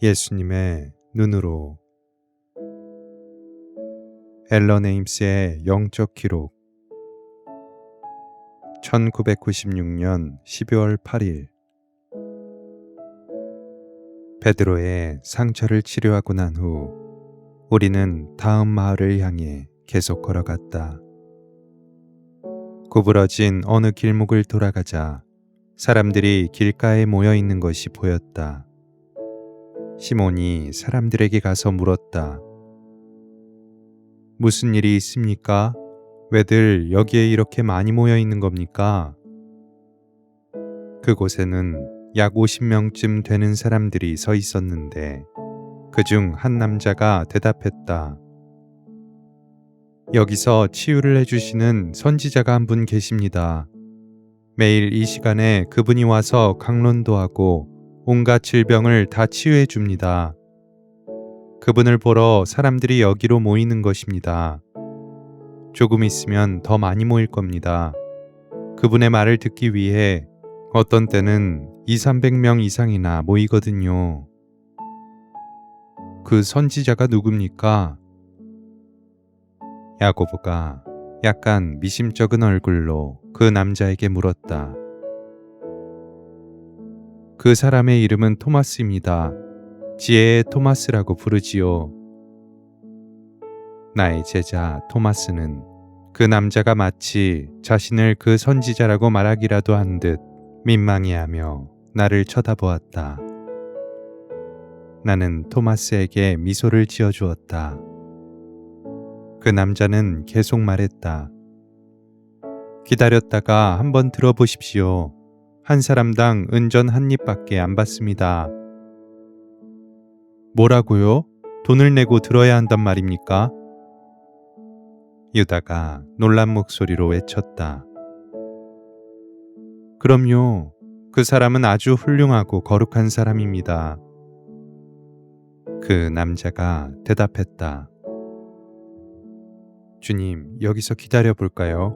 예수님의 눈으로. 앨런 에임스의 영적 기록. 1996년 12월 8일. 베드로의 상처를 치료하고 난 후 우리는 다음 마을을 향해 계속 걸어갔다. 구부러진 어느 길목을 돌아가자 사람들이 길가에 모여 있는 것이 보였다. 시몬이 사람들에게 가서 물었다. 무슨 일이 있습니까? 왜들 여기에 이렇게 많이 모여 있는 겁니까? 그곳에는 약 50명쯤 되는 사람들이 서 있었는데 그중 한 남자가 대답했다. 여기서 치유를 해주시는 선지자가 한 분 계십니다. 매일 이 시간에 그분이 와서 강론도 하고 온갖 질병을 다 치유해 줍니다. 그분을 보러 사람들이 여기로 모이는 것입니다. 조금 있으면 더 많이 모일 겁니다. 그분의 말을 듣기 위해 어떤 때는 200~300명 이상이나 모이거든요. 그 선지자가 누굽니까? 야고보가 약간 미심쩍은 얼굴로 그 남자에게 물었다. 그 사람의 이름은 토마스입니다. 지혜의 토마스라고 부르지요. 나의 제자 토마스는 그 남자가 마치 자신을 그 선지자라고 말하기라도 한 듯 민망해하며 나를 쳐다보았다. 나는 토마스에게 미소를 지어주었다. 그 남자는 계속 말했다. 기다렸다가 한번 들어보십시오. 한 사람당 은전 한 입밖에 안 받습니다. 뭐라고요? 돈을 내고 들어야 한단 말입니까? 유다가 놀란 목소리로 외쳤다. 그럼요. 그 사람은 아주 훌륭하고 거룩한 사람입니다. 그 남자가 대답했다. 주님, 여기서 기다려 볼까요?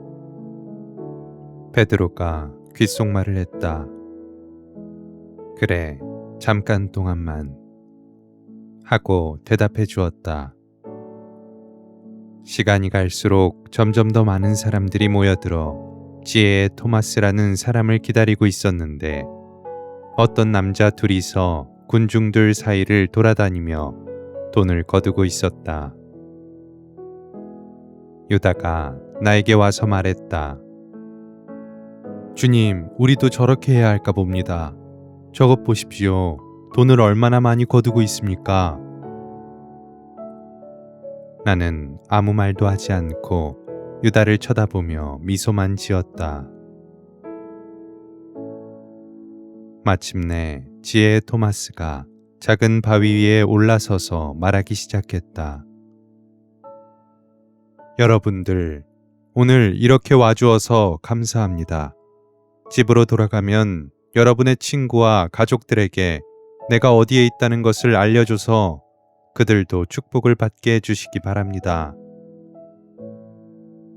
베드로가 귓속말을 했다. 그래, 잠깐 동안만. 하고 대답해 주었다. 시간이 갈수록 점점 더 많은 사람들이 모여들어 지혜의 토마스라는 사람을 기다리고 있었는데 어떤 남자 둘이서 군중들 사이를 돌아다니며 돈을 거두고 있었다. 유다가 나에게 와서 말했다. 주님, 우리도 저렇게 해야 할까 봅니다. 저것 보십시오. 돈을 얼마나 많이 거두고 있습니까? 나는 아무 말도 하지 않고 유다를 쳐다보며 미소만 지었다. 마침내 지혜의 토마스가 작은 바위 위에 올라서서 말하기 시작했다. 여러분들, 오늘 이렇게 와주어서 감사합니다. 집으로 돌아가면 여러분의 친구와 가족들에게 내가 어디에 있다는 것을 알려줘서 그들도 축복을 받게 해주시기 바랍니다.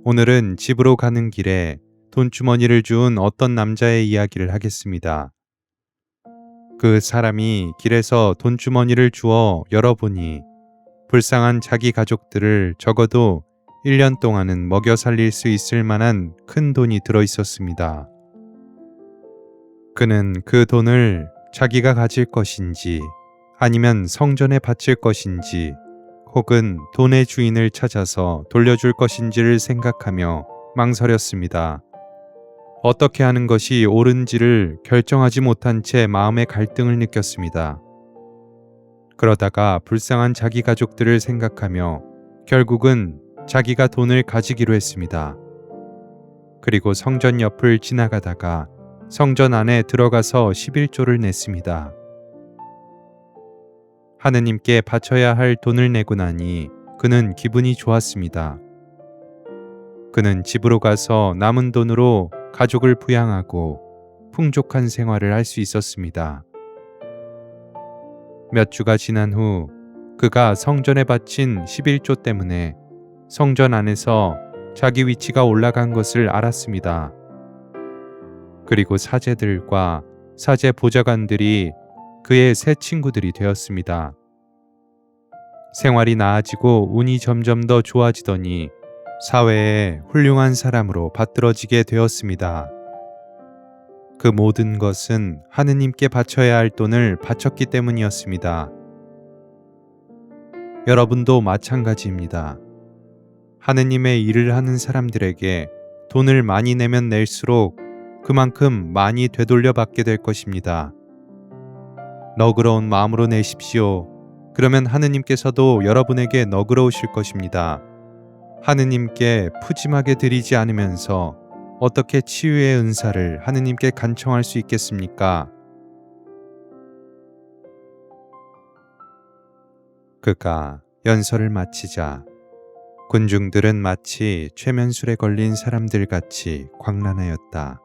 오늘은 집으로 가는 길에 돈주머니를 준 어떤 남자의 이야기를 하겠습니다. 그 사람이 길에서 돈주머니를 주워 열어보니 불쌍한 자기 가족들을 적어도 1년 동안은 먹여 살릴 수 있을 만한 큰 돈이 들어 있었습니다. 그는 그 돈을 자기가 가질 것인지 아니면 성전에 바칠 것인지 혹은 돈의 주인을 찾아서 돌려줄 것인지를 생각하며 망설였습니다. 어떻게 하는 것이 옳은지를 결정하지 못한 채 마음의 갈등을 느꼈습니다. 그러다가 불쌍한 자기 가족들을 생각하며 결국은 자기가 돈을 가지기로 했습니다. 그리고 성전 옆을 지나가다가 성전 안에 들어가서 11조를 냈습니다. 하느님께 바쳐야 할 돈을 내고 나니 그는 기분이 좋았습니다. 그는 집으로 가서 남은 돈으로 가족을 부양하고 풍족한 생활을 할 수 있었습니다. 몇 주가 지난 후 그가 성전에 바친 11조 때문에 성전 안에서 자기 위치가 올라간 것을 알았습니다. 그리고 사제들과 사제 보좌관들이 그의 새 친구들이 되었습니다. 생활이 나아지고 운이 점점 더 좋아지더니 사회에 훌륭한 사람으로 받들어지게 되었습니다. 그 모든 것은 하느님께 바쳐야 할 돈을 바쳤기 때문이었습니다. 여러분도 마찬가지입니다. 하느님의 일을 하는 사람들에게 돈을 많이 내면 낼수록 그만큼 많이 되돌려 받게 될 것입니다. 너그러운 마음으로 내십시오. 그러면 하느님께서도 여러분에게 너그러우실 것입니다. 하느님께 푸짐하게 드리지 않으면서 어떻게 치유의 은사를 하느님께 간청할 수 있겠습니까? 그가 연설을 마치자 군중들은 마치 최면술에 걸린 사람들 같이 광란하였다.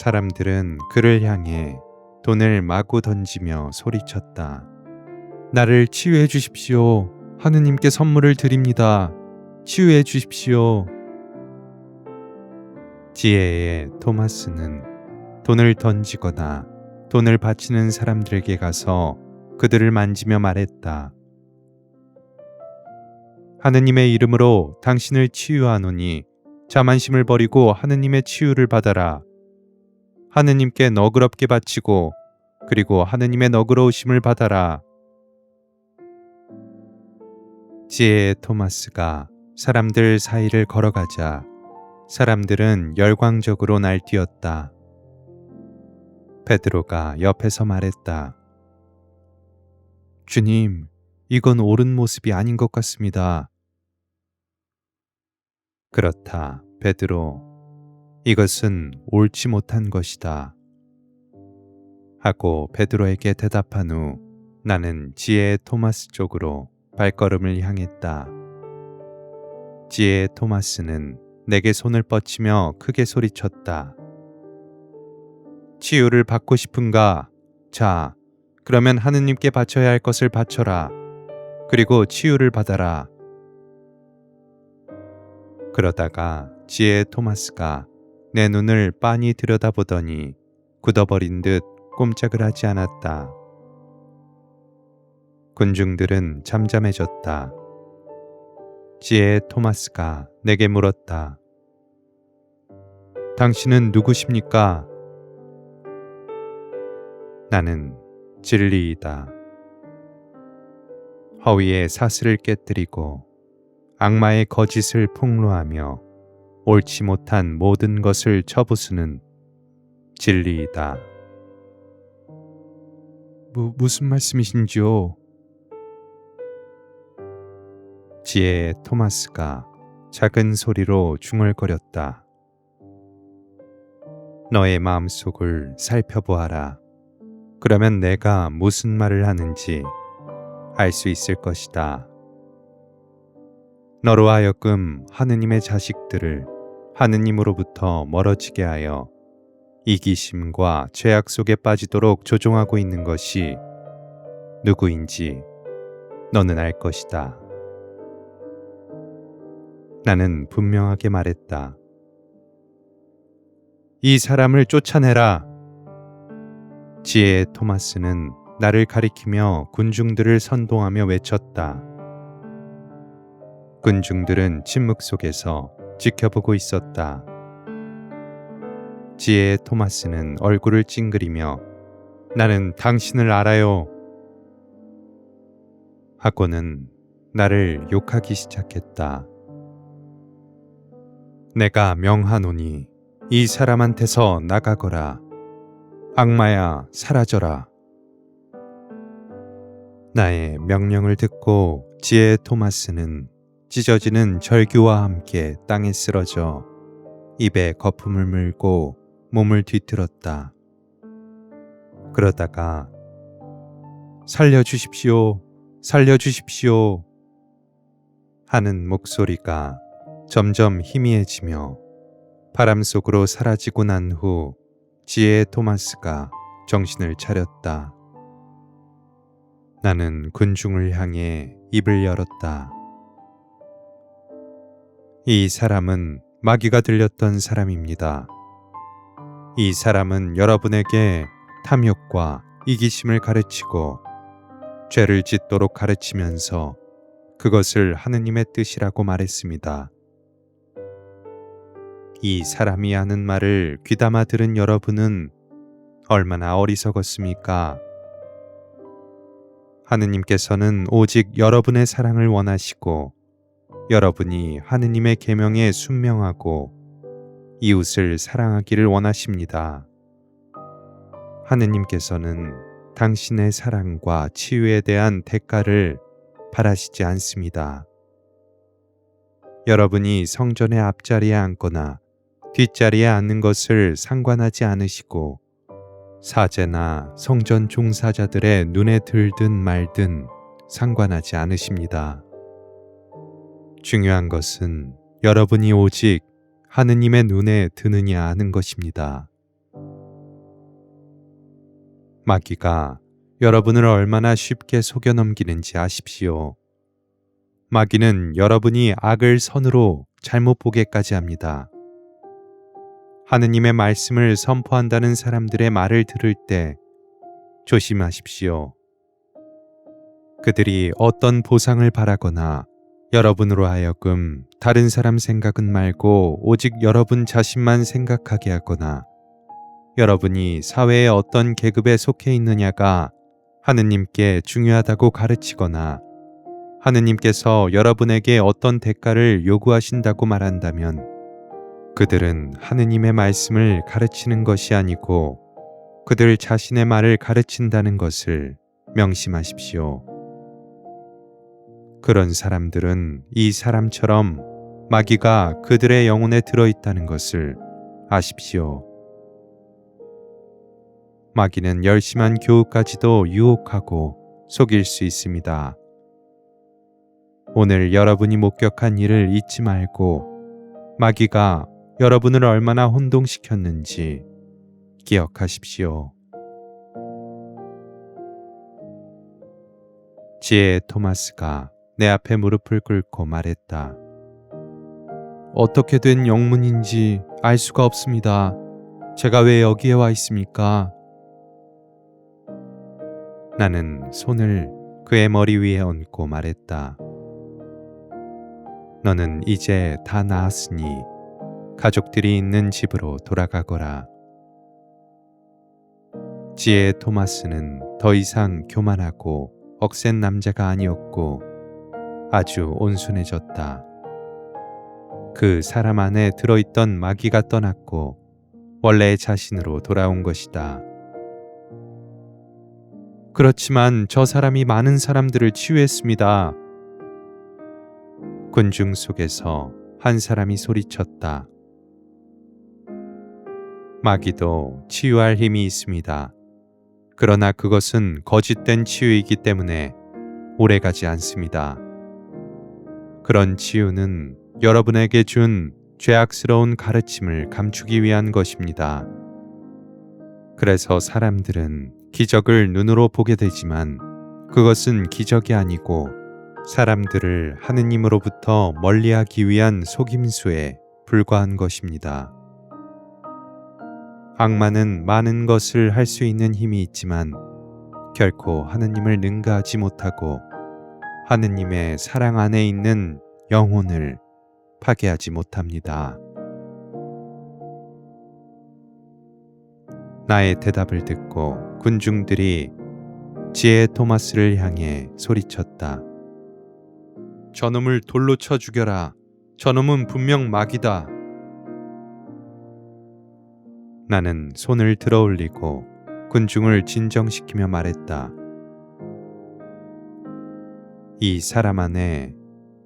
사람들은 그를 향해 돈을 마구 던지며 소리쳤다. 나를 치유해 주십시오. 하느님께 선물을 드립니다. 치유해 주십시오. 지혜의 토마스는 돈을 던지거나 돈을 바치는 사람들에게 가서 그들을 만지며 말했다. 하느님의 이름으로 당신을 치유하노니 자만심을 버리고 하느님의 치유를 받아라. 하느님께 너그럽게 바치고 그리고 하느님의 너그러우심을 받아라. 지혜의 토마스가 사람들 사이를 걸어가자 사람들은 열광적으로 날뛰었다. 베드로가 옆에서 말했다. 주님, 이건 옳은 모습이 아닌 것 같습니다. 그렇다, 베드로. 이것은 옳지 못한 것이다. 하고 베드로에게 대답한 후 나는 지혜의 토마스 쪽으로 발걸음을 향했다. 지혜의 토마스는 내게 손을 뻗치며 크게 소리쳤다. 치유를 받고 싶은가? 자, 그러면 하느님께 바쳐야 할 것을 바쳐라. 그리고 치유를 받아라. 그러다가 지혜의 토마스가 내 눈을 빤히 들여다보더니 굳어버린 듯 꼼짝을 하지 않았다. 군중들은 잠잠해졌다. 지혜의 토마스가 내게 물었다. 당신은 누구십니까? 나는 진리이다. 허위의 사슬을 깨뜨리고 악마의 거짓을 폭로하며 옳지 못한 모든 것을 쳐부수는 진리이다. 무슨 말씀이신지요? 지혜의 토마스가 작은 소리로 중얼거렸다. 너의 마음속을 살펴보아라. 그러면 내가 무슨 말을 하는지 알 수 있을 것이다. 너로 하여금 하느님의 자식들을 하느님으로부터 멀어지게 하여 이기심과 죄악 속에 빠지도록 조종하고 있는 것이 누구인지 너는 알 것이다. 나는 분명하게 말했다. 이 사람을 쫓아내라. 지혜의 토마스는 나를 가리키며 군중들을 선동하며 외쳤다. 군중들은 침묵 속에서 지켜보고 있었다. 지혜의 토마스는 얼굴을 찡그리며 나는 당신을 알아요. 하고는 나를 욕하기 시작했다. 내가 명하노니 이 사람한테서 나가거라. 악마야, 사라져라. 나의 명령을 듣고 지혜의 토마스는 찢어지는 절규와 함께 땅에 쓰러져 입에 거품을 물고 몸을 뒤틀었다. 그러다가 살려주십시오, 살려주십시오 하는 목소리가 점점 희미해지며 바람 속으로 사라지고 난 후 지혜의 토마스가 정신을 차렸다. 나는 군중을 향해 입을 열었다. 이 사람은 마귀가 들렸던 사람입니다. 이 사람은 여러분에게 탐욕과 이기심을 가르치고 죄를 짓도록 가르치면서 그것을 하느님의 뜻이라고 말했습니다. 이 사람이 하는 말을 귀담아 들은 여러분은 얼마나 어리석었습니까? 하느님께서는 오직 여러분의 사랑을 원하시고 여러분이 하느님의 계명에 순명하고 이웃을 사랑하기를 원하십니다. 하느님께서는 당신의 사랑과 치유에 대한 대가를 바라시지 않습니다. 여러분이 성전의 앞자리에 앉거나 뒷자리에 앉는 것을 상관하지 않으시고 사제나 성전 종사자들의 눈에 들든 말든 상관하지 않으십니다. 중요한 것은 여러분이 오직 하느님의 눈에 드느냐 하는 것입니다. 마귀가 여러분을 얼마나 쉽게 속여 넘기는지 아십시오. 마귀는 여러분이 악을 선으로 잘못 보게까지 합니다. 하느님의 말씀을 선포한다는 사람들의 말을 들을 때 조심하십시오. 그들이 어떤 보상을 바라거나 여러분으로 하여금 다른 사람 생각은 말고 오직 여러분 자신만 생각하게 하거나 여러분이 사회의 어떤 계급에 속해 있느냐가 하느님께 중요하다고 가르치거나 하느님께서 여러분에게 어떤 대가를 요구하신다고 말한다면 그들은 하느님의 말씀을 가르치는 것이 아니고 그들 자신의 말을 가르친다는 것을 명심하십시오. 그런 사람들은 이 사람처럼 마귀가 그들의 영혼에 들어있다는 것을 아십시오. 마귀는 열심한 교우까지도 유혹하고 속일 수 있습니다. 오늘 여러분이 목격한 일을 잊지 말고 마귀가 여러분을 얼마나 혼동시켰는지 기억하십시오. 지혜의 토마스가 내 앞에 무릎을 꿇고 말했다. 어떻게 된 영문인지 알 수가 없습니다. 제가 왜 여기에 와 있습니까? 나는 손을 그의 머리 위에 얹고 말했다. 너는 이제 다 나았으니 가족들이 있는 집으로 돌아가거라. 지혜의 토마스는 더 이상 교만하고 억센 남자가 아니었고 아주 온순해졌다. 그 사람 안에 들어있던 마귀가 떠났고 원래의 자신으로 돌아온 것이다. 그렇지만 저 사람이 많은 사람들을 치유했습니다. 군중 속에서 한 사람이 소리쳤다. 마귀도 치유할 힘이 있습니다. 그러나 그것은 거짓된 치유이기 때문에 오래가지 않습니다. 그런 치유는 여러분에게 준 죄악스러운 가르침을 감추기 위한 것입니다. 그래서 사람들은 기적을 눈으로 보게 되지만 그것은 기적이 아니고 사람들을 하느님으로부터 멀리하기 위한 속임수에 불과한 것입니다. 악마는 많은 것을 할 수 있는 힘이 있지만 결코 하느님을 능가하지 못하고 하느님의 사랑 안에 있는 영혼을 파괴하지 못합니다. 나의 대답을 듣고 군중들이 지혜의 토마스를 향해 소리쳤다. 저놈을 돌로 쳐 죽여라. 저놈은 분명 마귀다. 나는 손을 들어 올리고 군중을 진정시키며 말했다. 이 사람 안에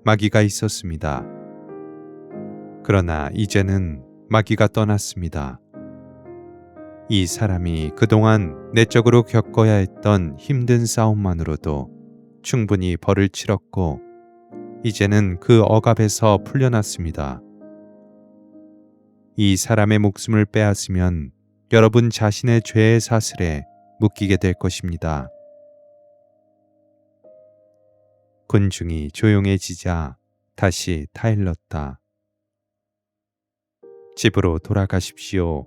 마귀가 있었습니다. 그러나 이제는 마귀가 떠났습니다. 이 사람이 그동안 내적으로 겪어야 했던 힘든 싸움만으로도 충분히 벌을 치렀고 이제는 그 억압에서 풀려났습니다. 이 사람의 목숨을 빼앗으면 여러분 자신의 죄의 사슬에 묶이게 될 것입니다. 군중이 조용해지자 다시 타일렀다. 집으로 돌아가십시오.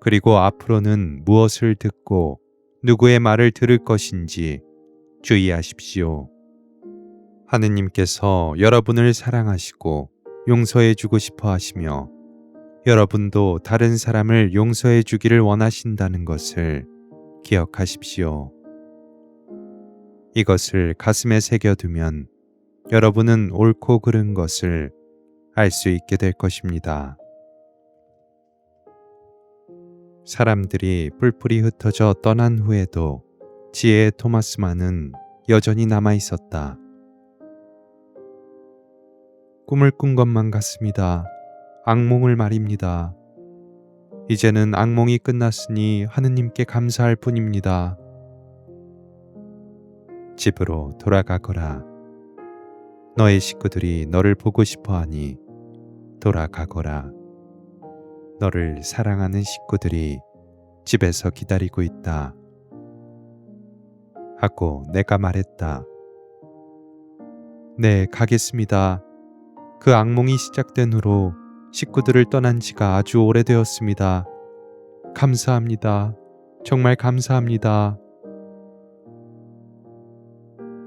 그리고 앞으로는 무엇을 듣고 누구의 말을 들을 것인지 주의하십시오. 하느님께서 여러분을 사랑하시고 용서해 주고 싶어 하시며 여러분도 다른 사람을 용서해 주기를 원하신다는 것을 기억하십시오. 이것을 가슴에 새겨두면 여러분은 옳고 그른 것을 알 수 있게 될 것입니다. 사람들이 뿔뿔이 흩어져 떠난 후에도 지혜의 토마스만은 여전히 남아 있었다. 꿈을 꾼 것만 같습니다. 악몽을 말입니다. 이제는 악몽이 끝났으니 하느님께 감사할 뿐입니다. 집으로 돌아가거라. 너의 식구들이 너를 보고 싶어 하니 돌아가거라. 너를 사랑하는 식구들이 집에서 기다리고 있다. 하고 내가 말했다. 네, 가겠습니다. 그 악몽이 시작된 후로 식구들을 떠난 지가 아주 오래되었습니다. 감사합니다. 정말 감사합니다.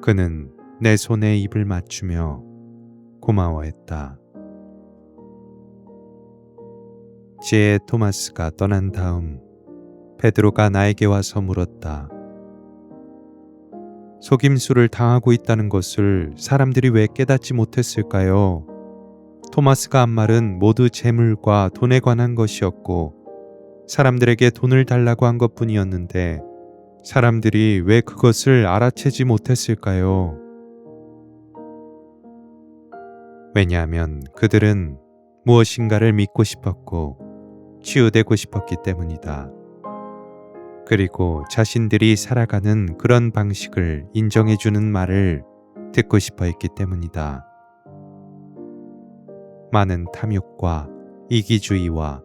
그는 내 손에 입을 맞추며 고마워했다. 지혜의 토마스가 떠난 다음 베드로가 나에게 와서 물었다. 속임수를 당하고 있다는 것을 사람들이 왜 깨닫지 못했을까요? 토마스가 한 말은 모두 재물과 돈에 관한 것이었고 사람들에게 돈을 달라고 한 것뿐이었는데 사람들이 왜 그것을 알아채지 못했을까요? 왜냐하면 그들은 무엇인가를 믿고 싶었고 치유되고 싶었기 때문이다. 그리고 자신들이 살아가는 그런 방식을 인정해주는 말을 듣고 싶어 했기 때문이다. 많은 탐욕과 이기주의와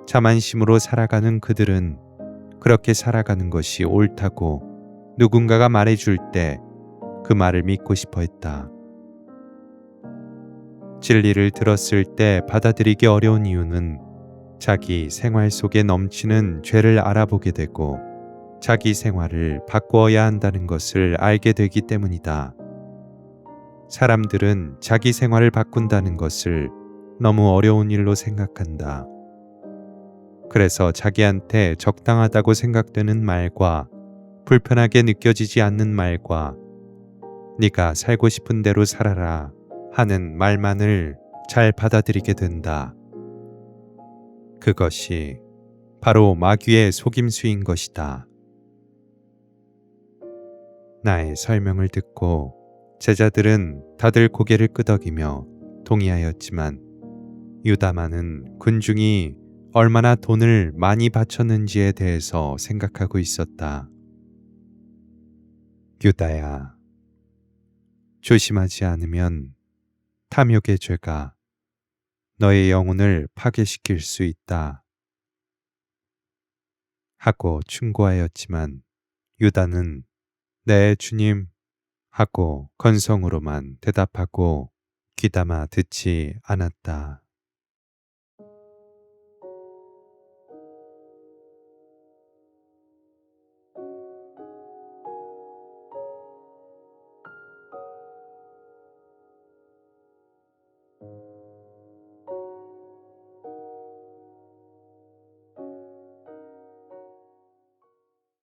자만심으로 살아가는 그들은 그렇게 살아가는 것이 옳다고 누군가가 말해줄 때 그 말을 믿고 싶어 했다. 진리를 들었을 때 받아들이기 어려운 이유는 자기 생활 속에 넘치는 죄를 알아보게 되고 자기 생활을 바꾸어야 한다는 것을 알게 되기 때문이다. 사람들은 자기 생활을 바꾼다는 것을 너무 어려운 일로 생각한다. 그래서 자기한테 적당하다고 생각되는 말과 불편하게 느껴지지 않는 말과 네가 살고 싶은 대로 살아라 하는 말만을 잘 받아들이게 된다. 그것이 바로 마귀의 속임수인 것이다. 나의 설명을 듣고 제자들은 다들 고개를 끄덕이며 동의하였지만 유다만은 군중이 얼마나 돈을 많이 바쳤는지에 대해서 생각하고 있었다. 유다야, 조심하지 않으면 탐욕의 죄가 너의 영혼을 파괴시킬 수 있다. 하고 충고하였지만 유다는 네, 주님 하고 건성으로만 대답하고 귀담아 듣지 않았다.